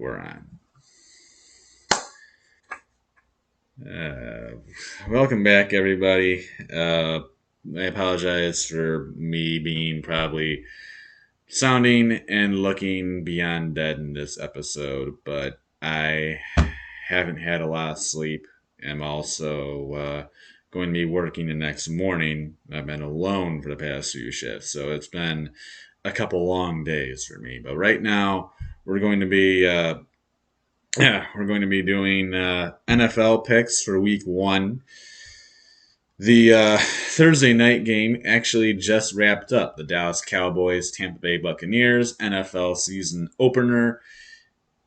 we're on. Welcome back, everybody. I apologize for me being probably sounding and looking beyond dead in this episode, but I haven't had a lot of sleep. I'm also going to be working the next morning. I've been alone for the past few shifts, so it's been a couple long days for me. But right now, we're going to be we're going to be doing NFL picks for Week One. The Thursday night game actually just wrapped up. The Dallas Cowboys, Tampa Bay Buccaneers NFL season opener,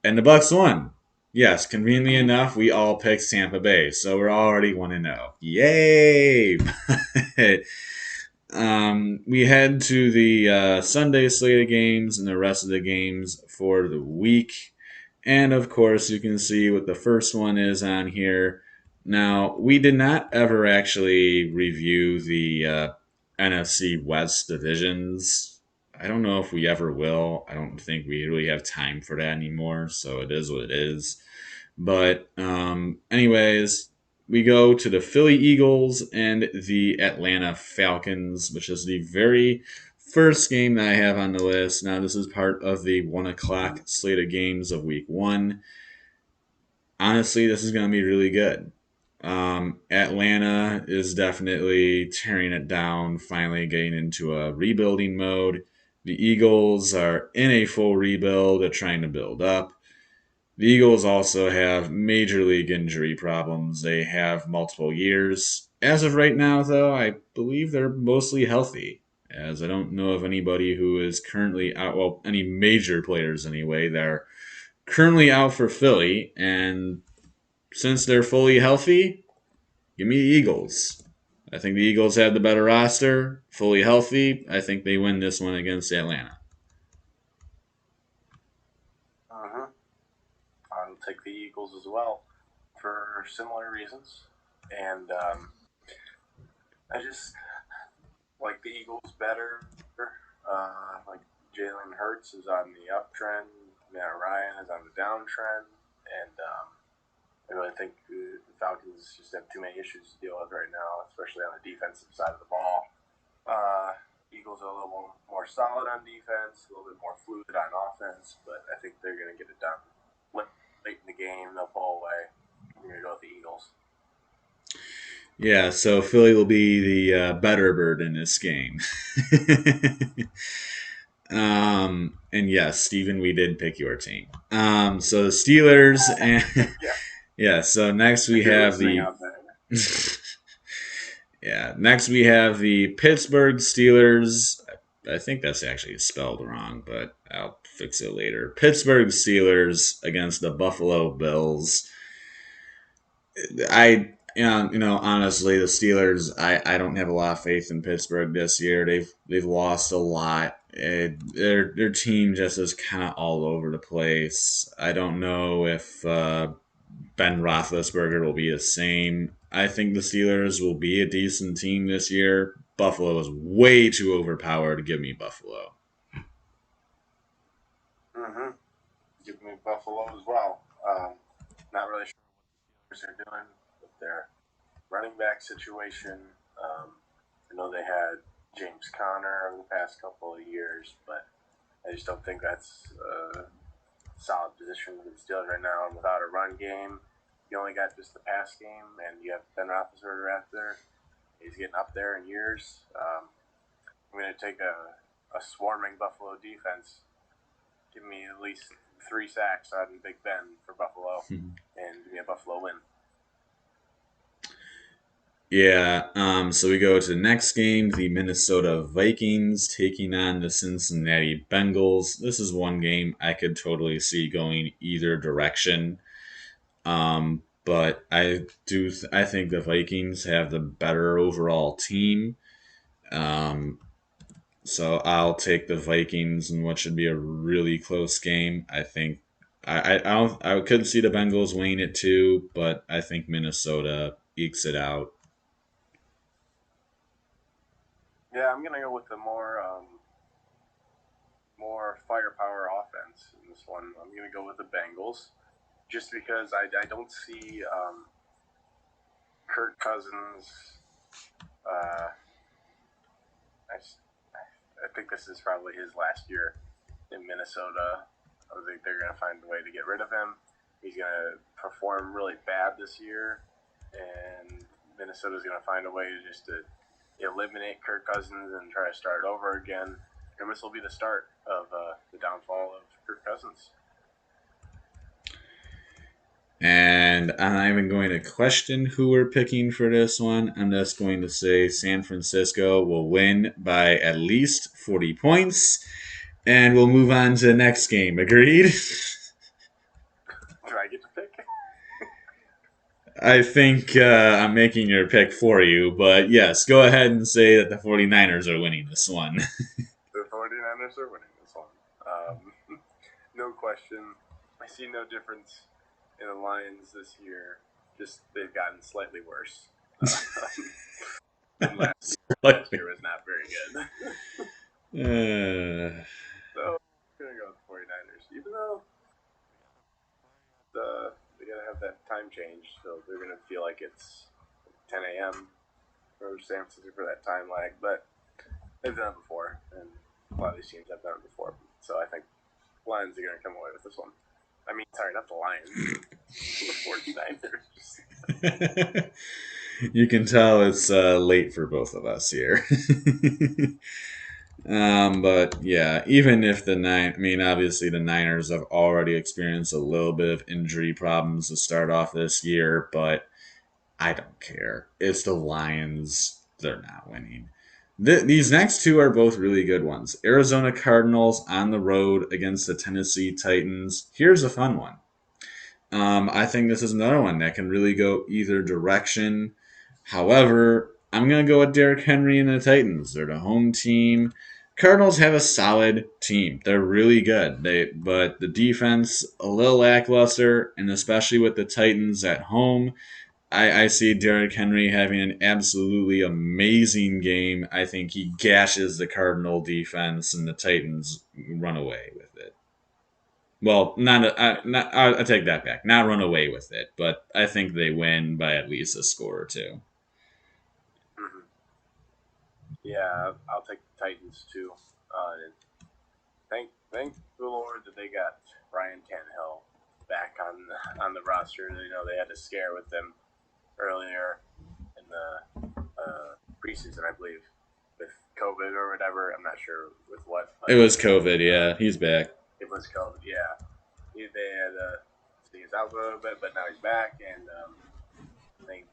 and the Bucks won. Yes, conveniently enough, we all picked Tampa Bay, so we're already 1-0. Yay! We head to the Sunday slate of games and the rest of the games for the week. And of course, you can see what the first one is on here. Now, we did not ever actually review the NFC West divisions. I don't know if we ever will. I don't think we really have time for that anymore, so it is what it is. But, anyways, we go to the Philly Eagles and the Atlanta Falcons, which is the very first game that I have on the list. Now, this is part of the 1 o'clock slate of games of Week 1. Honestly, this is going to be really good. Atlanta is definitely tearing it down, finally getting into a rebuilding mode. The Eagles are in a full rebuild, they're trying to build up. The Eagles also have major league injury problems. They have multiple years. As of right now, though, I believe they're mostly healthy, as I don't know of anybody who is currently out, well, any major players anyway, that are currently out for Philly. And since they're fully healthy, give me the Eagles. I think the Eagles have the better roster, fully healthy. I think they win this one against Atlanta. I'll take the Eagles as well for similar reasons. And I just like the Eagles better. Like Jalen Hurts is on the uptrend, Matt Ryan is on the downtrend, and I really think the Falcons just have too many issues to deal with right now, especially on the defensive side of the ball. Eagles are a little more solid on defense, a little bit more fluid on offense, but I think they're going to get it done late in the game. They'll pull away. I'm going to go with the Eagles. Yeah, so Philly will be the better bird in this game. And yes, Steven, we did pick your team. So the Steelers and yeah. So next we have the next we have the Pittsburgh Steelers. I think that's actually spelled wrong, but I'll fix it later. Pittsburgh Steelers against the Buffalo Bills. Honestly, the Steelers. I don't have a lot of faith in Pittsburgh this year. They've lost a lot. Their team just is kind of all over the place. I don't know if Ben Roethlisberger will be the same. I think the Steelers will be a decent team this year. Buffalo is way too overpowered. Give me Buffalo. Give me Buffalo as well. Not really sure what the Steelers are doing with their running back situation. I know they had James Conner over the past couple of years, but I just don't think that's a solid position for the Steelers right now. And without a run game, you only got just the pass game, and you have Ben Roethlisberger out there. He's getting up there in years. I'm going to take a swarming Buffalo defense. Give me at least 3 sacks on Big Ben for Buffalo, and give me a Buffalo win. Yeah, so we go to the next game, the Minnesota Vikings taking on the Cincinnati Bengals. This is one game I could totally see going either direction. But I think the Vikings have the better overall team. So I'll take the Vikings in what should be a really close game. I think I could see the Bengals winning it too, but I think Minnesota ekes it out. Yeah, I'm gonna go with the more firepower offense. points in this one. I'm going to go with the Bengals just because I don't see Kirk Cousins. I think this is probably his last year in Minnesota. I think they're going to find a way to get rid of him. He's going to perform really bad this year, and Minnesota's going to find a way to eliminate Kirk Cousins and try to start over again. And this will be the start of the downfall of Kirk Cousins. And I'm not even going to question who we're picking for this one. I'm just going to say San Francisco will win by at least 40 points. And we'll move on to the next game. Agreed? Do I get to pick? I think I'm making your pick for you, but yes, go ahead and say that the 49ers are winning this one. The 49ers are winning this one. No question. I see no difference in the Lions this year. Just they've gotten slightly worse. Than last year. Last year was not very good. So I'm going to go with the 49ers. Even though they got to have that time change, so they're going to feel like it's 10 a.m. for San Francisco for that time lag. But they've done it before, and a lot of these teams have done it before. So I think Lions are going to come away with this one. I mean, sorry, not the Lions. The 49ers. You can tell it's late for both of us here. But yeah, even if obviously the Niners have already experienced a little bit of injury problems to start off this year, but I don't care. It's the Lions. They're not winning. These next two are both really good ones. Arizona Cardinals on the road against the Tennessee Titans. Here's a fun one. I think this is another one that can really go either direction. However, I'm going to go with Derrick Henry and the Titans. They're the home team. Cardinals have a solid team. They're really good. But the defense a little lackluster, and especially with the Titans at home, I see Derrick Henry having an absolutely amazing game. I think he gashes the Cardinal defense, and the Titans run away with it. Well, I take that back. Not run away with it, but I think they win by at least a score or two. Mm-hmm. Yeah, I'll take the Titans too. Thank the Lord that they got Ryan Tannehill back on the roster. You know, they had a scare with them earlier in the preseason, I believe, with COVID or whatever. I'm not sure with what. It was COVID, yeah. He's back. It was COVID, yeah. They had he was out for a little bit, but now he's back, and I think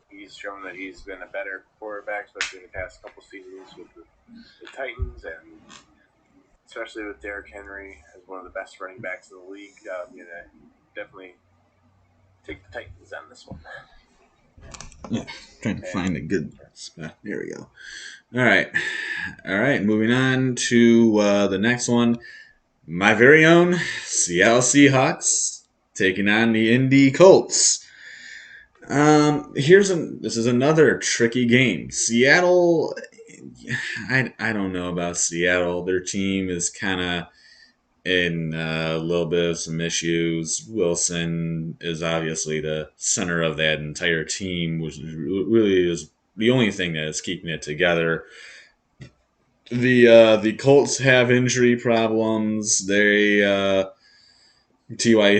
he's shown that he's been a better quarterback, especially in the past couple seasons with the Titans, and especially with Derrick Henry as one of the best running backs in the league. Definitely take the Titans on this one. Yeah, trying to find a good spot. There we go. All right. Moving on to the next one. My very own Seattle Seahawks taking on the Indy Colts. This is another tricky game. Seattle, I don't know about Seattle. Their team is kind of in a little bit of some issues. Wilson is obviously the center of that entire team, which really is the only thing that is keeping it together. The Colts have injury problems. T.Y.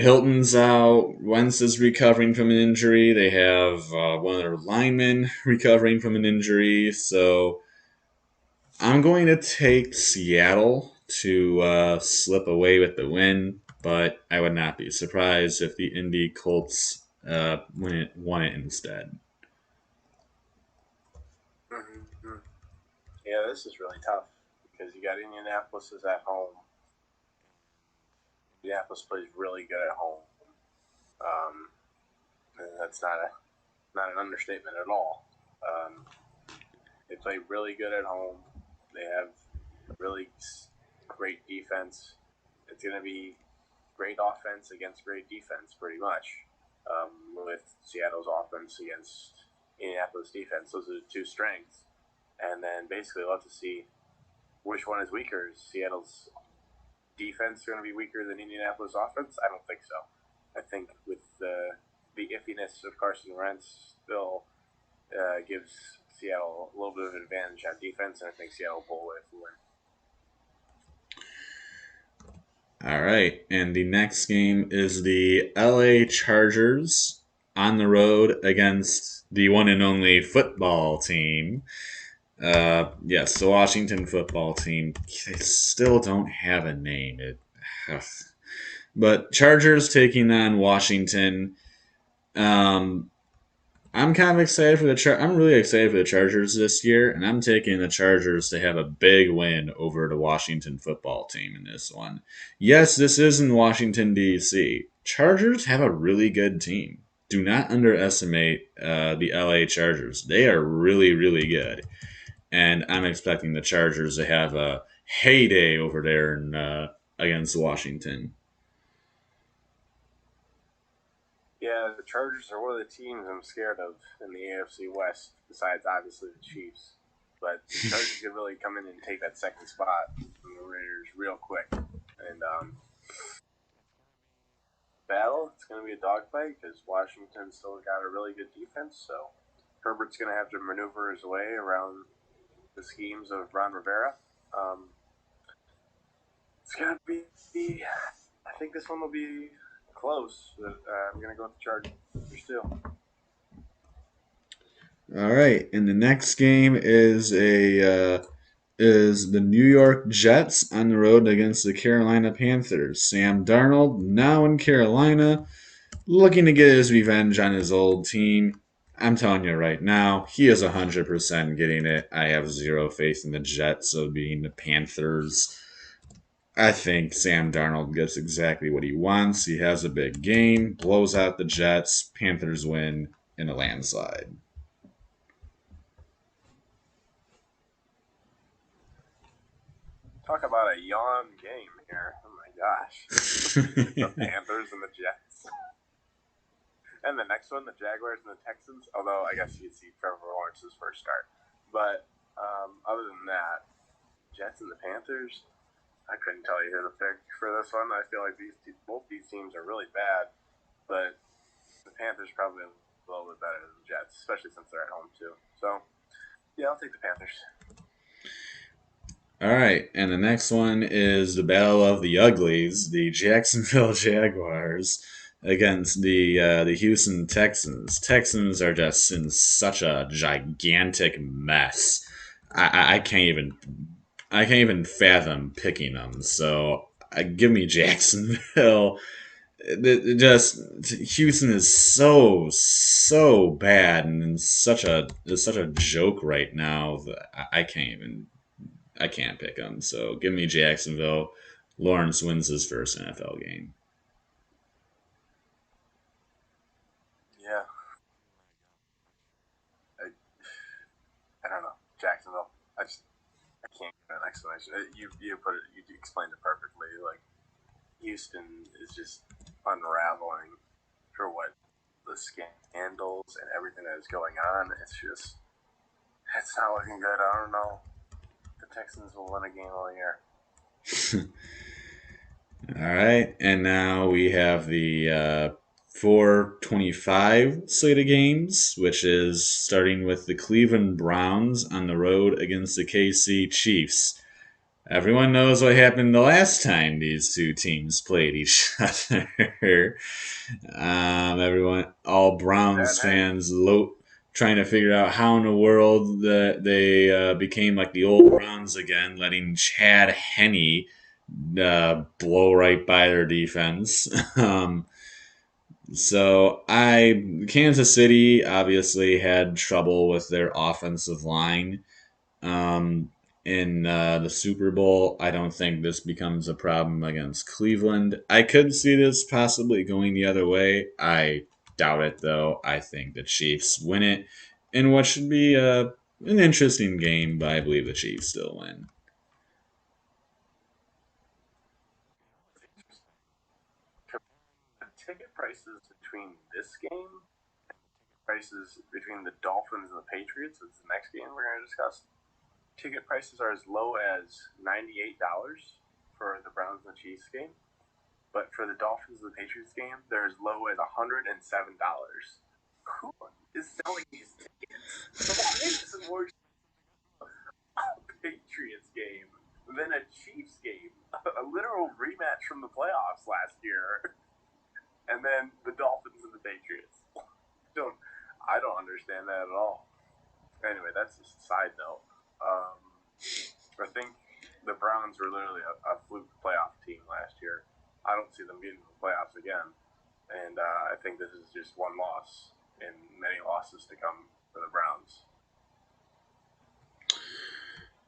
Hilton's out. Wentz is recovering from an injury. They have one of their linemen recovering from an injury. So I'm going to take Seattle to slip away with the win, but I would not be surprised if the Indy Colts won it instead. Mm-hmm. Yeah, this is really tough because you got Indianapolis is at home. Indianapolis plays really good at home. And that's not an understatement at all. They play really good at home. They have a really great defense. It's going to be great offense against great defense, pretty much, with Seattle's offense against Indianapolis defense. Those are the two strengths. And then basically, we'll have to see which one is weaker. Seattle's defense going to be weaker than Indianapolis offense? I don't think so. I think with the iffiness of Carson Wentz still gives Seattle a little bit of an advantage on defense, and I think Seattle will pull away from win. All right, and the next game is the LA Chargers on the road against the one and only football team. Yes, the Washington football team. They still don't have a name. But Chargers taking on Washington. Um, I'm kind of excited for I'm really excited for the Chargers this year, and I'm taking the Chargers to have a big win over the Washington football team in this one. Yes, this is in Washington D.C. Chargers have a really good team. Do not underestimate the LA Chargers. They are really, really good, and I'm expecting the Chargers to have a heyday over there against Washington. Yeah, the Chargers are one of the teams I'm scared of in the AFC West, besides obviously the Chiefs. But the Chargers could really come in and take that second spot from the Raiders real quick. And battle, it's going to be a dogfight because Washington still got a really good defense. So Herbert's going to have to maneuver his way around the schemes of Ron Rivera. It's going to be, I think this one will be close. But, I'm going to go with the Chargers still. All right, and the next game is the New York Jets on the road against the Carolina Panthers. Sam Darnold, now in Carolina, looking to get his revenge on his old team. I'm telling you right now, he is 100% getting it. I have zero faith in the Jets of being the Panthers. I think Sam Darnold gets exactly what he wants. He has a big game, blows out the Jets. Panthers win in a landslide. Talk about a yawn game here. Oh my gosh. The Panthers and the Jets. And the next one, the Jaguars and the Texans. Although I guess you'd see Trevor Lawrence's first start. But other than that, Jets and the Panthers, I couldn't tell you who to pick for this one. I feel like both these teams are really bad, but the Panthers probably a little bit better than the Jets, especially since they're at home too. So yeah, I'll take the Panthers. All right, and the next one is the Battle of the Uglies, the Jacksonville Jaguars against the Houston Texans. Texans are just in such a gigantic mess. I can't even fathom picking them. So give me Jacksonville. Just Houston is so bad and in such a joke right now that I can't pick them. So give me Jacksonville. Lawrence wins his first NFL game. Yeah, I don't know Jacksonville. I can't give an explanation. You put it. You explained it perfectly. Like Houston is just unraveling for what the scandals and everything that is going on. It's not looking good. I don't know. The Texans will win a game all year. All right, and now we have the 425 slate of games, which is starting with the Cleveland Browns on the road against the KC Chiefs. Everyone knows what happened the last time these two teams played each other. All Browns Chad Henne. fans, trying to figure out how in the world that they became like the old Browns again, letting Chad Henne blow right by their defense. Kansas City obviously had trouble with their offensive line. Um, in the Super Bowl. I don't think this becomes a problem against Cleveland. I could see this possibly going the other way. I doubt it, though. I think the Chiefs win it in what should be an interesting game, but I believe the Chiefs still win. The ticket prices between this game, prices between the Dolphins and the Patriots, is the next game we're going to discuss. Ticket prices are as low as $98 for the Browns and the Chiefs game, but for the Dolphins and the Patriots game, they're as low as $107. Who is selling these tickets? Why is it more a Patriots game than a Chiefs game? A literal rematch from the playoffs last year, and then the Dolphins and the Patriots. I don't understand that at all. Anyway, that's just a side note. I think the Browns were literally a fluke playoff team last year. I don't see them getting to the playoffs again, and I think this is just one loss and many losses to come for the Browns.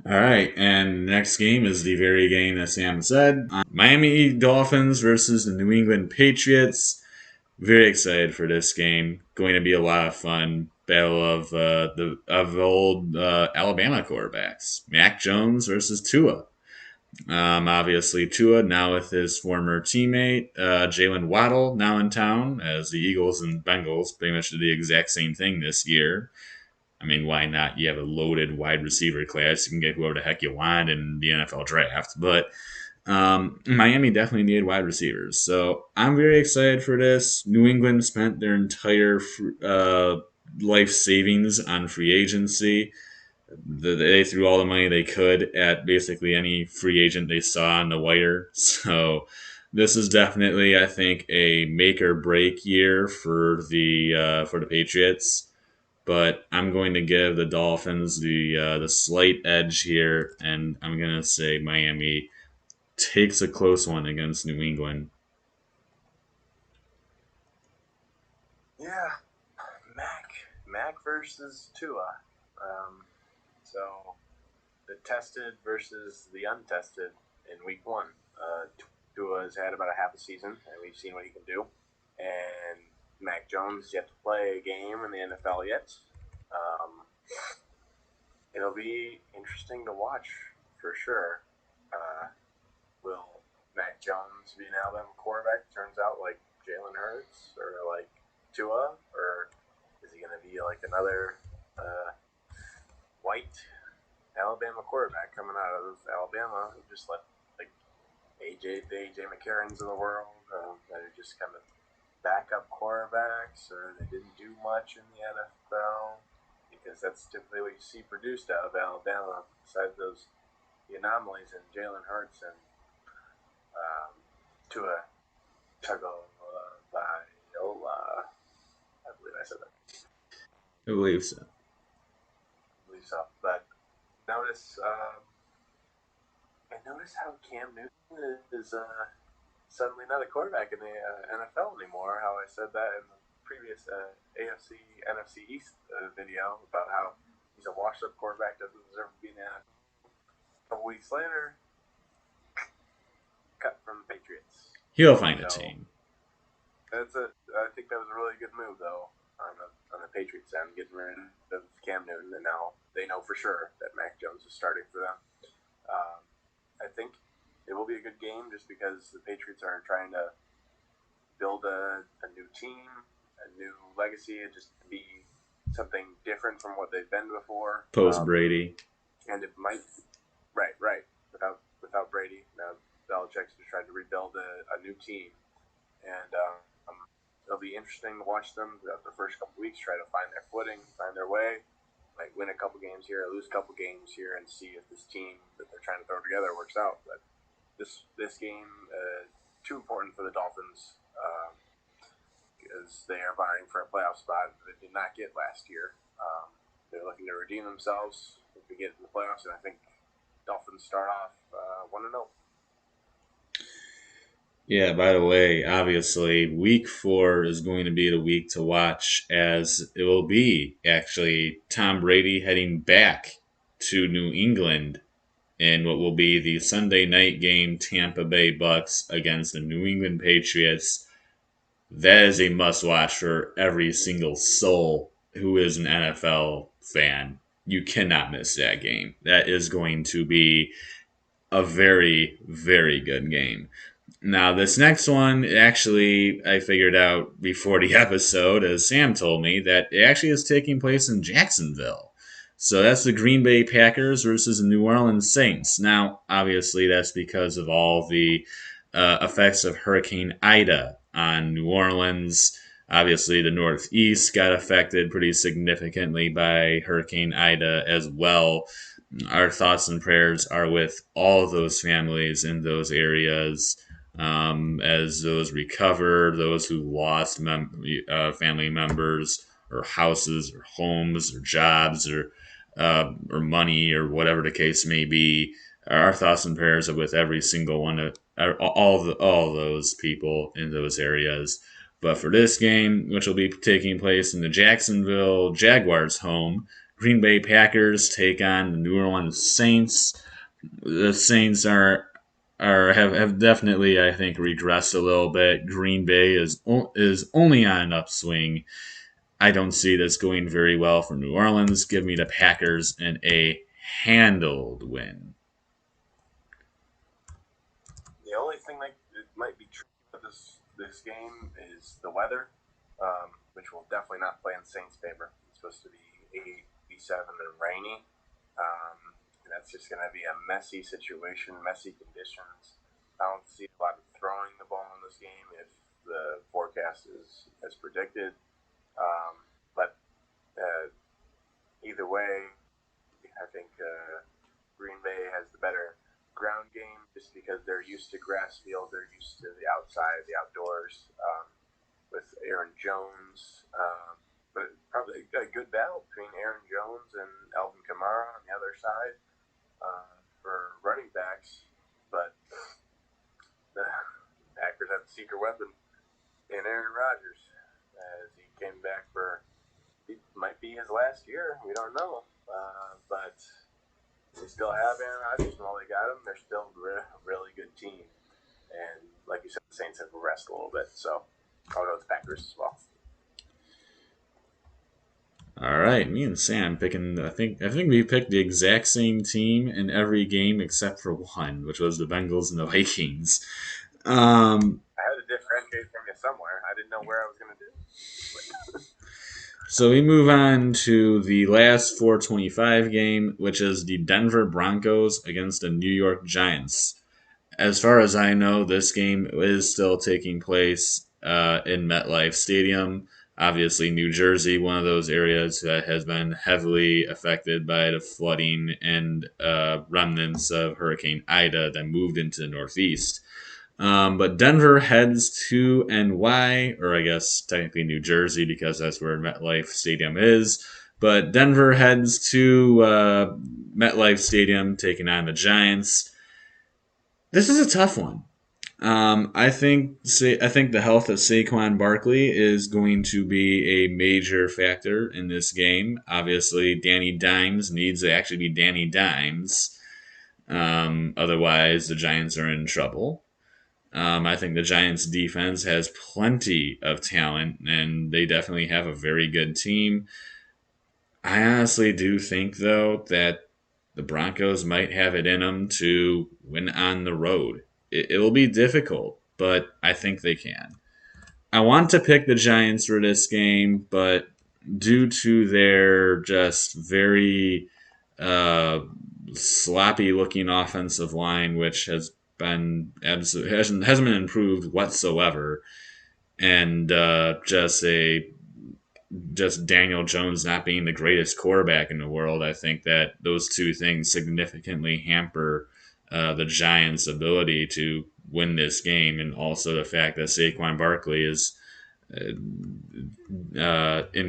All right, and next game is the very game that Sam said. Miami Dolphins versus the New England Patriots. Very excited for this game. Going to be a lot of fun. Battle of the old Alabama quarterbacks. Mac Jones versus Tua. Obviously, Tua now with his former teammate Jalen Waddle now in town, as the Eagles and Bengals pretty much did the exact same thing this year. I mean, why not? You have a loaded wide receiver class. You can get whoever the heck you want in the NFL draft. But Miami definitely needed wide receivers. So I'm very excited for this. New England spent their entire life savings on free agency. They threw all the money they could at basically any free agent they saw on the wire. So this is definitely, I think, a make or break year for the Patriots. But I'm going to give the Dolphins the slight edge here, and I'm going to say Miami takes a close one against New England. Yeah, Mac versus Tua. So the tested versus the untested in week one. Tua's had about a half a season, and we've seen what he can do. And Mac Jones yet to play a game in the NFL yet. It'll be interesting to watch for sure. Will Mac Jones be an Alabama quarterback? Turns out like Jalen Hurts or like Tua, or is he going to be like another white Alabama quarterback coming out of Alabama who just let like the AJ McCarrons of the world that are just kind of backup quarterbacks, or they didn't do much in the NFL, because that's typically what you see produced out of Alabama. Besides the anomalies in Jalen Hurts and Tua Tagovailoa, I believe I said that. I believe so. But notice how Cam Newton is suddenly not a quarterback in the NFL anymore. How I said that in the previous AFC NFC East video about how he's a washed-up quarterback, doesn't deserve to be in the NFL. A couple weeks later, cut from the Patriots. He'll find a team. I think that was a really good move, though, on the Patriots end, getting rid of Cam Newton, and now they know for sure that Mac Jones is starting for them. I think it will be a good game just because the Patriots are trying to build a new team, a new legacy, and just be something different from what they've been before. Post Brady. And it might, right, without Brady. Now Belichick's just trying to rebuild a new team. And it'll be interesting to watch them throughout the first couple weeks, try to find their footing, find their way. Might win a couple games here, lose a couple games here, and see if this team that they're trying to throw together works out. But this game too important for the Dolphins because they are vying for a playoff spot that they did not get last year. They're looking to redeem themselves if we get in the playoffs, and I think Dolphins start off 1-0. Yeah, by the way, obviously, week 4 is going to be the week to watch, as it will be actually Tom Brady heading back to New England in what will be the Sunday night game, Tampa Bay Bucks against the New England Patriots. That is a must watch for every single soul who is an NFL fan. You cannot miss that game. That is going to be a very, very good game. Now, this next one, actually, I figured out before the episode, as Sam told me, that it actually is taking place in Jacksonville. So that's the Green Bay Packers versus the New Orleans Saints. Now, obviously, that's because of all the effects of Hurricane Ida on New Orleans. Obviously, the Northeast got affected pretty significantly by Hurricane Ida as well. Our thoughts and prayers are with all of those families in those areas as those recover, those who lost family members or houses or homes or jobs or money or whatever the case may be. Our thoughts and prayers are with every single one of all those people in those areas. But for this game, which will be taking place in the Jacksonville Jaguars home, Green Bay Packers take on the New Orleans Saints. The Saints have definitely, I think, regressed a little bit. Green Bay is only on an upswing. I don't see this going very well for New Orleans. Give me the Packers in a handled win. The only thing that might be true with this game is the weather, which will definitely not play in Saints' favor. It's supposed to be 87 and rainy. And that's just going to be a messy situation, messy conditions. I don't see a lot of throwing the ball in this game if the forecast is as predicted. But either way, I think Green Bay has the better ground game just because they're used to grass field, they're used to the outside, the outdoors, with Aaron Jones. But probably a good battle between Aaron Jones and Alvin Kamara on the other side for running backs. But the Packers have the secret weapon in Aaron Rodgers as he came back for it might be his last year. We don't know, but they still have Aaron Rodgers, and while they got him, they're still a really good team. And like you said, the Saints have regressed a little bit, so I'll go with the Packers as well. All right, me and Sam picking. I think we picked the exact same team in every game except for one, which was the Bengals and the Vikings. Um, I had to differentiate from you somewhere. I didn't know where I was going to do. So we move on to the last 425 game, which is the Denver Broncos against the New York Giants. As far as I know, this game is still taking place in MetLife Stadium. Obviously, New Jersey, one of those areas that has been heavily affected by the flooding and remnants of Hurricane Ida that moved into the Northeast. But Denver heads to NY, or I guess technically New Jersey because that's where MetLife Stadium is. But Denver heads to MetLife Stadium taking on the Giants. This is a tough one. I think the health of Saquon Barkley is going to be a major factor in this game. Obviously, Danny Dimes needs to actually be Danny Dimes. Otherwise, the Giants are in trouble. I think the Giants' defense has plenty of talent, and they definitely have a very good team. I honestly do think, though, that the Broncos might have it in them to win on the road. It'll be difficult, but I think they can. I want to pick the Giants for this game, but due to their just very uh, sloppy looking offensive line, which has been absolutely hasn't been improved whatsoever, and just Daniel Jones not being the greatest quarterback in the world, I think that those two things significantly hamper the Giants' ability to win this game, and also the fact that Saquon Barkley is in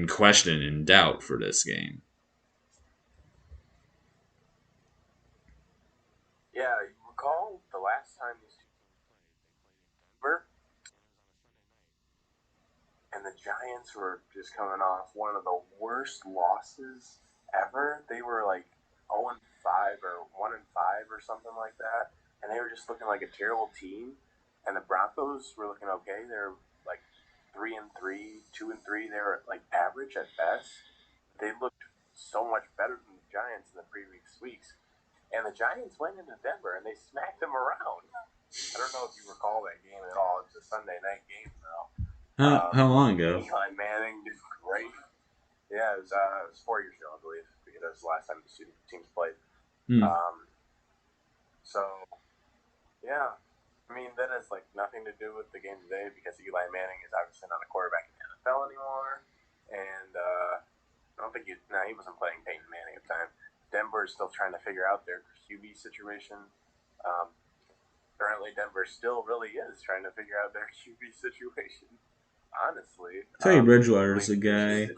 question, in doubt for this game. Yeah, you recall the last time these two teams played? And the Giants were just coming off one of the worst losses ever. They were like 0 and 5 or 1 and 5 or something like that, and they were just looking like a terrible team. And the Broncos were looking okay. They're like 3 and 3, 2 and 3. They were like average at best. They looked so much better than the Giants in the previous weeks. And the Giants went into Denver and they smacked them around. I don't know if you recall that game at all. It's a Sunday night game though. How long ago? Eli Manning did great. Yeah, it was 4 years ago, I believe. that was the last time the teams played. Hmm. So, yeah. I mean, that has like nothing to do with the game today because Eli Manning is obviously not a quarterback in the NFL anymore, and I don't think he wasn't playing Peyton Manning at the time. Denver is still trying to figure out their QB situation. Currently, Denver still really is trying to figure out their QB situation. Honestly, Teddy I Bridgewater's mean, the guy.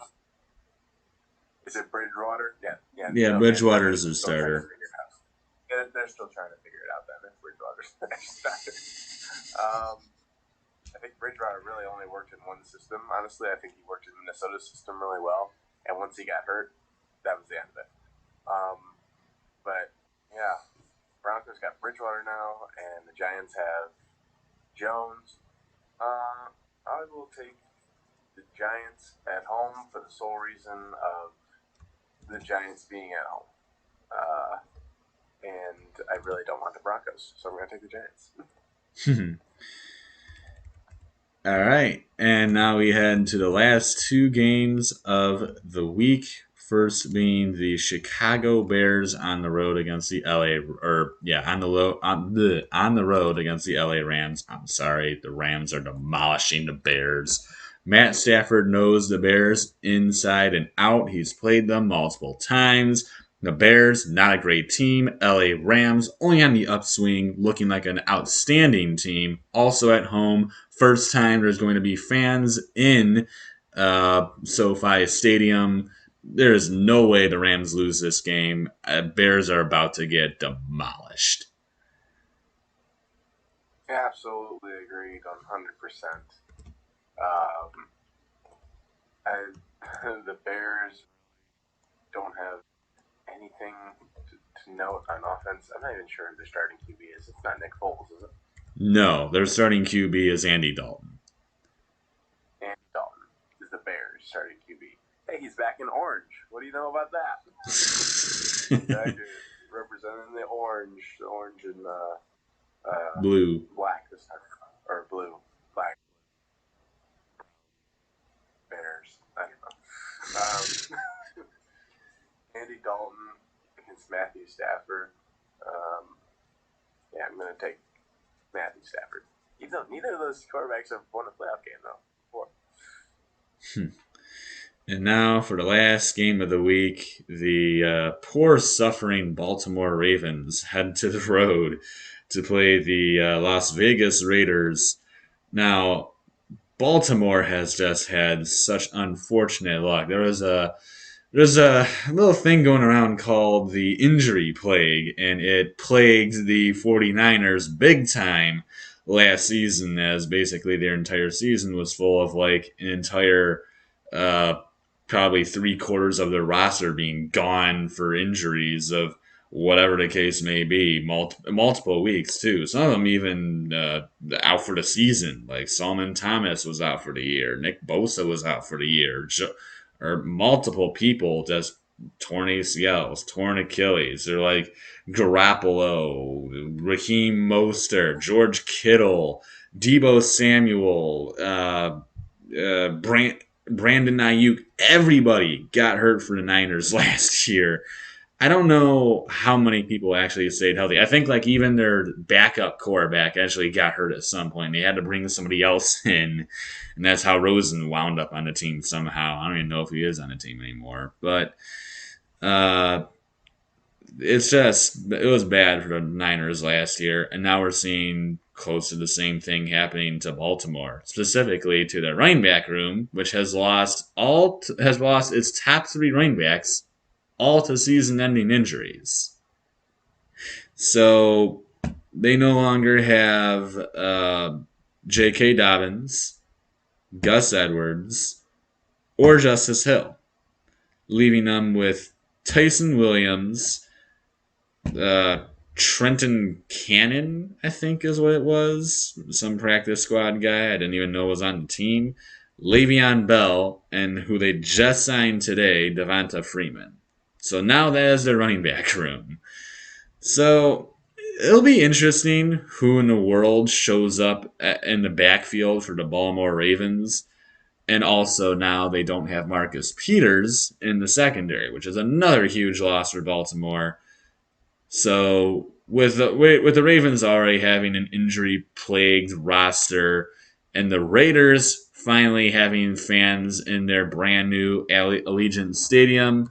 is it Bridgewater? Yeah, yeah. Yeah, So yeah, Bridgewater's the Denver's still trying to starter. figure it out. They're still trying to figure it out. Then if Bridgewater's starter. I think Bridgewater really only worked in one system. Honestly, I think he worked in the Minnesota system really well. And once he got hurt, that was the end of it. But yeah, Broncos got Bridgewater now, and the Giants have Jones. I will take the Giants at home for the sole reason of the Giants being at home. And I really don't want the Broncos, so I'm going to take the Giants. All right, and now we head to the last two games of the week. First being the Chicago Bears on the road against the on the road against the LA Rams. I'm sorry, the Rams are demolishing the Bears. Matt Stafford knows the Bears inside and out. He's played them multiple times. The Bears, not a great team. LA Rams, only on the upswing, looking like an outstanding team. Also at home, first time there's going to be fans in SoFi Stadium. There is no way the Rams lose this game. Bears are about to get demolished. Absolutely agreed on 100%. The Bears don't have anything to note on offense. I'm not even sure who their starting QB is. It's not Nick Foles, is it? No, their starting QB is Andy Dalton. Andy Dalton is the Bears starting QB. Hey, he's back in orange. What do you know about that? Back representing the orange and Blue. black this time, or blue, black. Bears. I don't know. Andy Dalton against Matthew Stafford. Yeah, I'm going to take Matthew Stafford. Even though neither of those quarterbacks have won a playoff game, though. Before. And now for the last game of the week, the poor suffering Baltimore Ravens head to the road to play the Las Vegas Raiders. Now, Baltimore has just had such unfortunate luck. There's a little thing going around called the injury plague, and it plagued the 49ers big time last season, as basically their entire season was full of like an entire uh, probably 3/4 of their roster being gone for injuries of whatever the case may be, multiple weeks too. Some of them even out for the season. Like Solomon Thomas was out for the year, Nick Bosa was out for the year, or multiple people just torn ACLs, torn Achilles. They're like Garoppolo, Raheem Mostert, George Kittle, Debo Samuel, Brandon Ayuk. Everybody got hurt for the Niners last year. I don't know how many people actually stayed healthy. I think like even their backup quarterback actually got hurt at some point. They had to bring somebody else in, and that's how Rosen wound up on the team somehow. I don't even know if he is on the team anymore. But uh, it was bad for the Niners last year, and now we're seeing close to the same thing happening to Baltimore, specifically to their running back room, which has lost its top three running backs all to season-ending injuries. So they no longer have J.K. Dobbins, Gus Edwards, or Justice Hill, leaving them with Tyson Williams, Trenton Cannon, I think is what it was, some practice squad guy I didn't even know was on the team, Le'Veon Bell, and who they just signed today, Devonta Freeman. So now that is their running back room. So it'll be interesting who in the world shows up in the backfield for the Baltimore Ravens. And also now they don't have Marcus Peters in the secondary, which is another huge loss for Baltimore. So with the Ravens already having an injury plagued roster, and the Raiders finally having fans in their brand new Allegiant Stadium,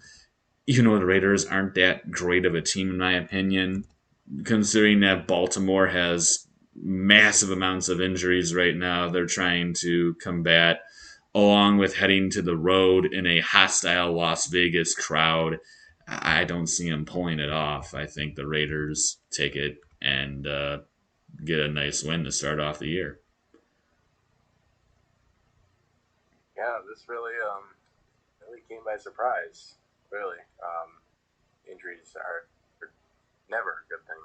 even though the Raiders aren't that great of a team in my opinion, considering that Baltimore has massive amounts of injuries right now, they're trying to combat, along with heading to the road in a hostile Las Vegas crowd. I don't see them pulling it off. I think the Raiders take it and get a nice win to start off the year. Yeah, this really came by surprise. Really, injuries are never a good thing.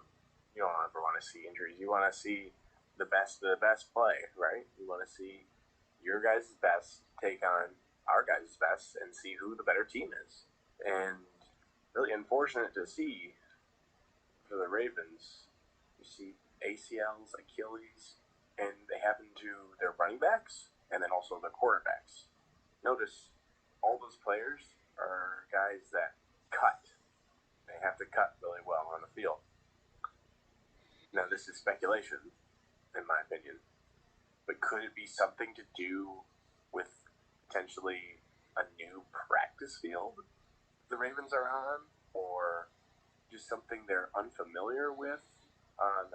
You don't ever want to see injuries. You want to see the best of the best play, right? You want to see your guys' best take on our guys' best and see who the better team is. And really unfortunate to see for the Ravens. You see ACLs, Achilles, and they happen to their running backs and then also the quarterbacks. Notice all those players are guys that cut. They have to cut really well on the field. Now, this is speculation, in my opinion, but could it be something to do with potentially a new practice field the Ravens are on, or just something they're unfamiliar with on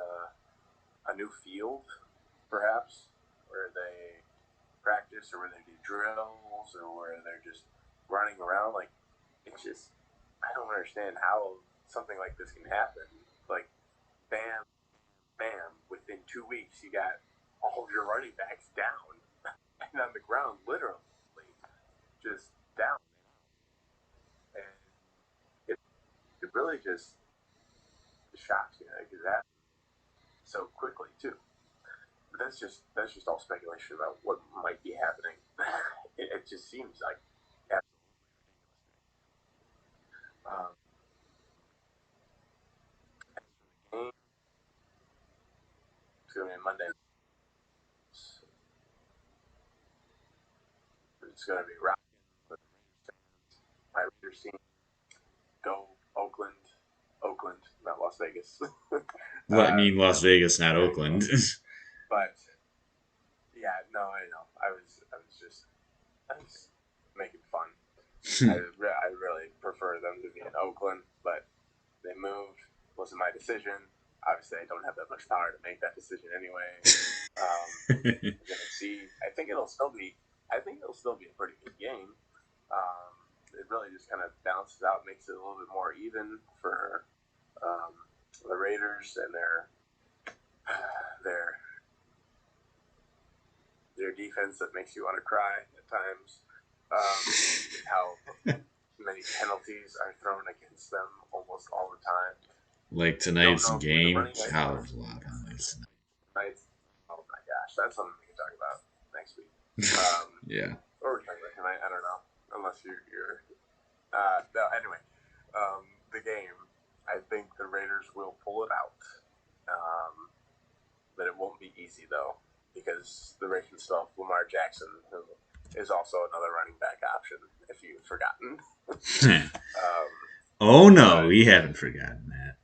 a new field, perhaps, where they practice or where they do drills or where they're just running around? Like, it's just, I don't understand how something like this can happen. Like, bam, bam, within 2 weeks, you got all of your running backs down and on the ground, literally, just down. And it really just shocks me because that so quickly too. But that's just all speculation about what might be happening. It just seems like um, it's going to be Monday. It's going to be rocking. My Raiders team go Oakland, not Las Vegas. Well, I mean, Las Vegas, not Very Oakland. close. But yeah, no, I know. I was making fun. I really prefer them to be in Oakland, but they moved. Wasn't my decision. Obviously, I don't have that much power to make that decision anyway. We're gonna see. I think it'll still be. I think it'll still be a pretty good game. It really just kind of balances out, makes it a little bit more even for um, the Raiders and their their defense that makes you want to cry at times. How many penalties are thrown against them almost all the time. Like Don't tonight's know who the game, running back how was. a lot of penalties. Tonight, oh my gosh, that's something we can talk about next week. Yeah. Or we're talking about tonight. I don't know, unless you're. No, anyway, the game. I think the Raiders will pull it out, but it won't be easy though because the Ravens still have Lamar Jackson, who is also another running back option. If you've forgotten. Oh no, But we haven't forgotten that.